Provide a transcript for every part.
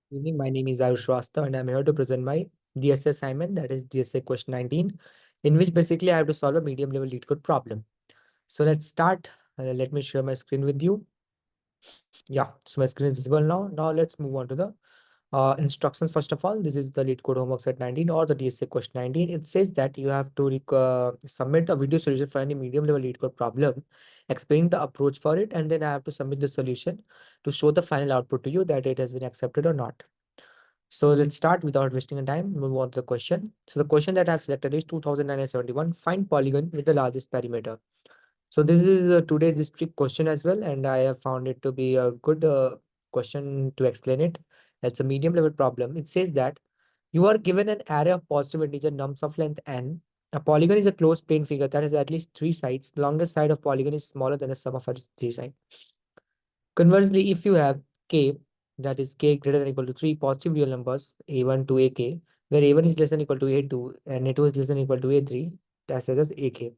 Evening. My name is Ayush Shrestha and I'm here to present my DSA assignment, that is DSA question 19, in which basically I have to solve a medium level lead code problem. So let's start. Let me share my screen with you. Yeah, so my screen is visible now. Now let's move on to the instructions. First of all, this is the lead code homework set 19 or the DSA question 19. It says that you have to submit a video solution for any medium level lead code problem, explain the approach for it, and then I have to submit the solution to show the final output to you that it has been accepted or not. So let's start without wasting time. Move on to the question. So the question that I've selected is 2971. Find polygon with the largest perimeter. So this is today's strict question as well, and I have found it to be a good question to explain it. It's a medium level problem. It says that you are given an array of positive integer nums of length n. A polygon is a closed plane figure that has at least three sides. The longest side of polygon is smaller than the sum of its three sides. Conversely, if you have k, that is k greater than or equal to 3 positive real numbers a1 to ak, where a1 is less than or equal to a2 and a2 is less than or equal to a3, that's such as ak.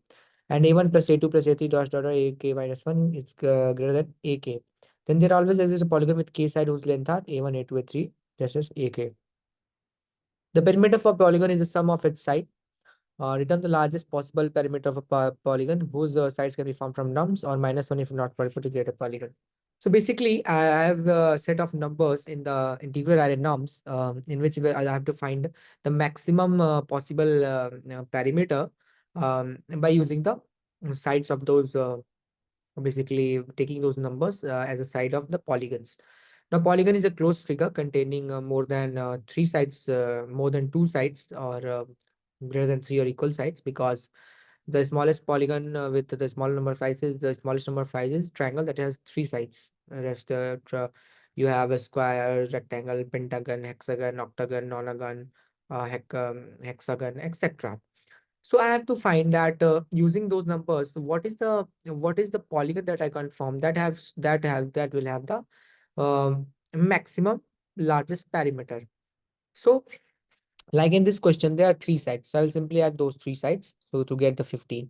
And a1 plus a2 plus a3 dot ak minus 1 is greater than ak. Then there always exists a polygon with k side whose length are a1, a2, a3, just as ak. The perimeter for polygon is the sum of its side. Return the largest possible perimeter of a polygon whose sides can be formed from nums or minus 1 if not possible to create a polygon. So basically, I have a set of numbers in the integral array nums, in which I have to find the maximum possible perimeter by using the sides of those, basically taking those numbers as a side of the polygons. Now, polygon is a closed figure containing more than three sides, more than two sides, or greater than three or equal sides, because the smallest polygon with the small number of faces, the smallest number of faces, triangle that has three sides. Rest, you have a square, rectangle, pentagon, hexagon, octagon, nonagon, hexagon, etc. So I have to find that using those numbers, what is the polygon that I can form that will have the maximum largest perimeter. So like in this question, there are three sides. So I will simply add those three sides. So to get the 15.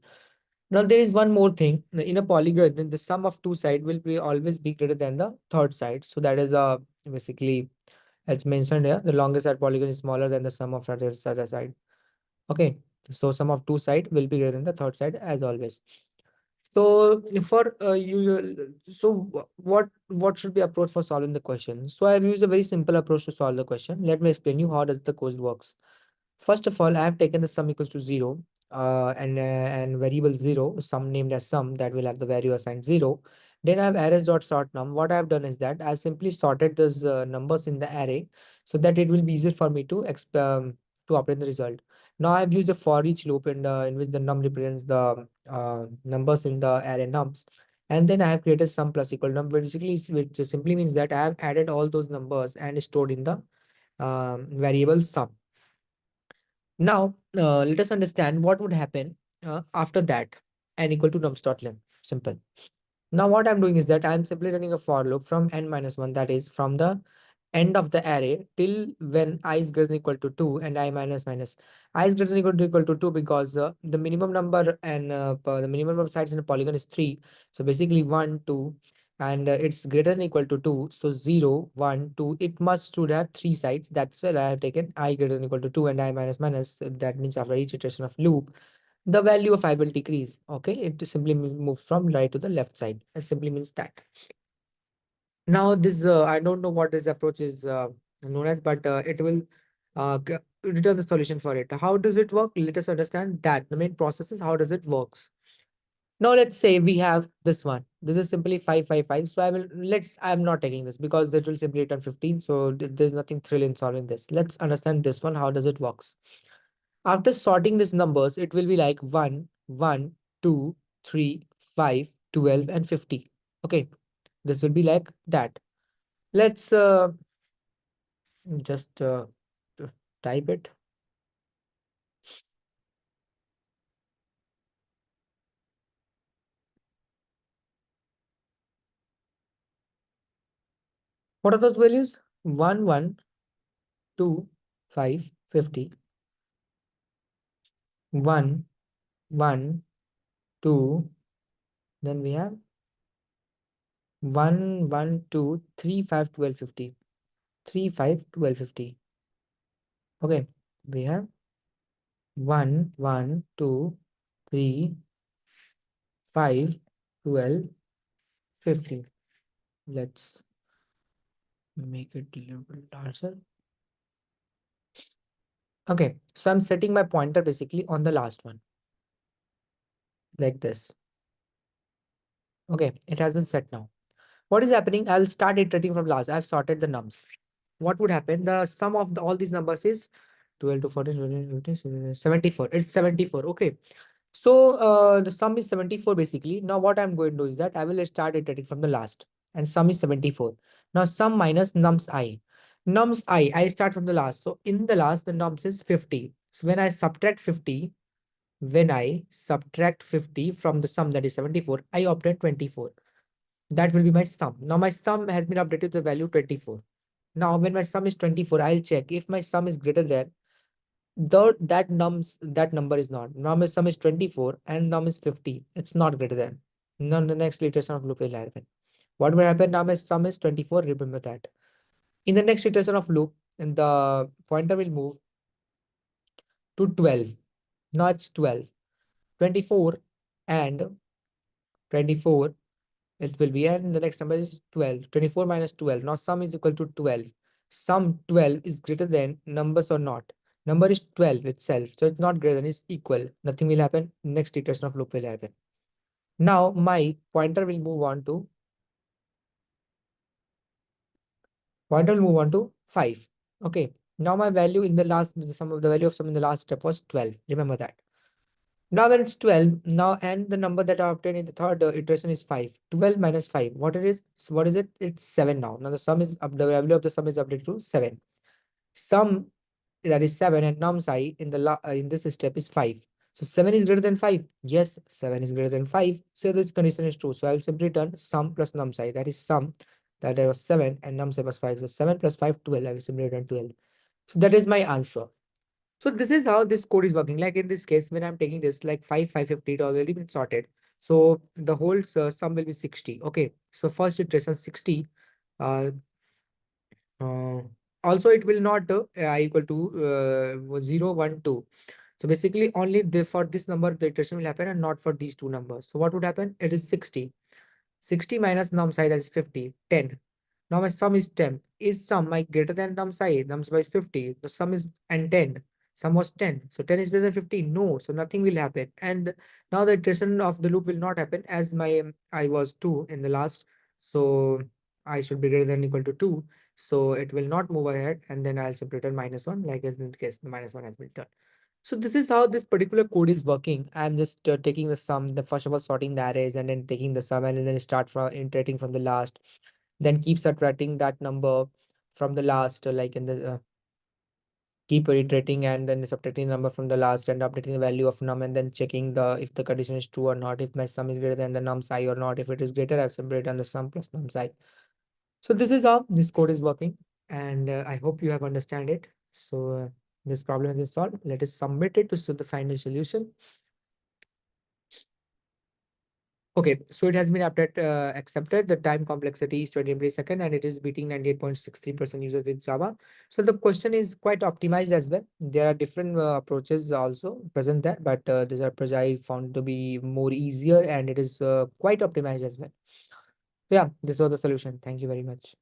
Now there is one more thing. In a polygon, then the sum of two sides will be always be greater than the third side. So that is basically, as mentioned here, the longest side polygon is smaller than the sum of other side. Okay. So sum of two side will be greater than the third side as always. So for what should be approach for solving the question? So I have used a very simple approach to solve the question. Let me explain you how does the code works. First of all, I have taken the sum equals to 0 and variable 0, sum named as sum, that will have the value assigned 0. Then I have arrays dot sort num. What I have done is that I have simply sorted those numbers in the array so that it will be easier for me to obtain the result. Now I have used a for each loop in which the num represents the numbers in the array nums. And then I have created sum plus equal num, basically, which simply means that I have added all those numbers and stored in the variable sum. Now, let us understand what would happen after that. N equal to nums dot length. Simple. Now, what I'm doing is that I'm simply running a for loop from n minus 1, that is from the end of the array till when I is greater than equal to 2 and I minus minus. I is greater than equal to 2 because the minimum number and the minimum number of sides in a polygon is 3. So basically 1, 2, and it's greater than equal to 2. So 0, 1, 2, it must should have three sides. That's why I have taken I greater than equal to 2 and I minus minus. That means after each iteration of loop, the value of I will decrease. Okay, it simply move from right to the left side. It simply means that. Now this I don't know what this approach is known as, but it will return the solution for it. How does it work? Let us understand that the main process is how does it works. Now let's say we have this one. This is simply 555. So I'm not taking this because that will simply return 15. So there's nothing thrill in solving this. Let's understand this one. How does it works? After sorting these numbers, it will be like 1, 1, 2, 3, 5, 12, and 50. Okay, this will be like that. Let's just type it. What are those values? 1, 1, 2, 5, 50. 1, 1, 2. Then we have 1, 1, 2, 3, 5, 12, 50. 3, 5, 12, 50. Okay, we have 1, 1, 2, 3, 5, 12, 50. Let's make it a little bit larger. Okay, so I'm setting my pointer basically on the last one, like this. Okay, it has been set now. What is happening? I'll start iterating from last. I've sorted the nums. What would happen? The sum of all these numbers is 12 to 14, 15, 74. It's 74. Okay. So the sum is 74 basically. Now what I'm going to do is that I will start iterating from the last, and sum is 74. Now sum minus nums I. Nums I start from the last. So in the last, the nums is 50. So when I subtract 50 from the sum that is 74, I obtain 24. That will be my sum. Now my sum has been updated to the value 24. Now when my sum is 24, I'll check if my sum is greater than that number is not. Now my sum is 24 and num is 50. It's not greater than. Now the next iteration of loop will happen. What will happen? Now my sum is 24. Remember that. In the next iteration of loop, and the pointer will move to 12. Now it's 12. 24 and 24, it will be, and the next number is 12. 24 minus 12. Now sum is equal to 12. Sum 12 is greater than numbers or not. Number is 12 itself. So it's not greater than, it's equal. Nothing will happen. Next iteration of loop will happen. Now my pointer will move on to 5. Okay. Now my value in the last, the sum of the value of sum in the last step was 12. Remember that. Now when it's 12, now and the number that I obtained in the third iteration is 5. 12 minus 5. What it is? What is it? It's 7 now. Now the sum is up, the value of the sum is updated to 7. Sum that is 7 and nums I in in this step is 5. So 7 is greater than 5. Yes, 7 is greater than 5. So this condition is true. So I will simply return sum plus nums I. That is sum that was 7 and nums I was 5. So 7 plus 5, 12. I will simply return 12. So that is my answer. So this is how this code is working. Like in this case, when I'm taking this, like 5, 550, it already been sorted. So the whole sum will be 60. Okay. So first iteration 60. Uh, uh, Also, it will not equal to 0, 1, 2. So basically, only for this number, the iteration will happen and not for these two numbers. So what would happen? It is 60. 60 minus num size, that is 50. 10. Now my sum is 10. Is sum my greater than num size? Num size is 50. The sum is and 10. Sum was 10. So 10 is greater than 50. No. So nothing will happen. And now the iteration of the loop will not happen as my I was 2 in the last. So I should be greater than equal to 2. So it will not move ahead. And then I'll simply return -1, like as in the case the -1 has been returned. So this is how this particular code is working. I'm just taking the sum, the first of all sorting the arrays and then taking the sum and then start from iterating from the last, then keep subtracting that number from the last, like in the keep iterating and then subtracting the number from the last and updating the value of num and then checking the if the condition is true or not, if my sum is greater than the num I or not. If it is greater, I've simply done the sum plus num I. So this is how this code is working, and I hope you have understand it. So this problem has been solved. Let us submit it to the final solution. Okay, so it has been accepted. The time complexity is 20 millisecond and it is beating 98.63% users with Java. So the question is quite optimized as well. There are different approaches also present there, but this approach I found to be more easier and it is quite optimized as well. Yeah, this was the solution. Thank you very much.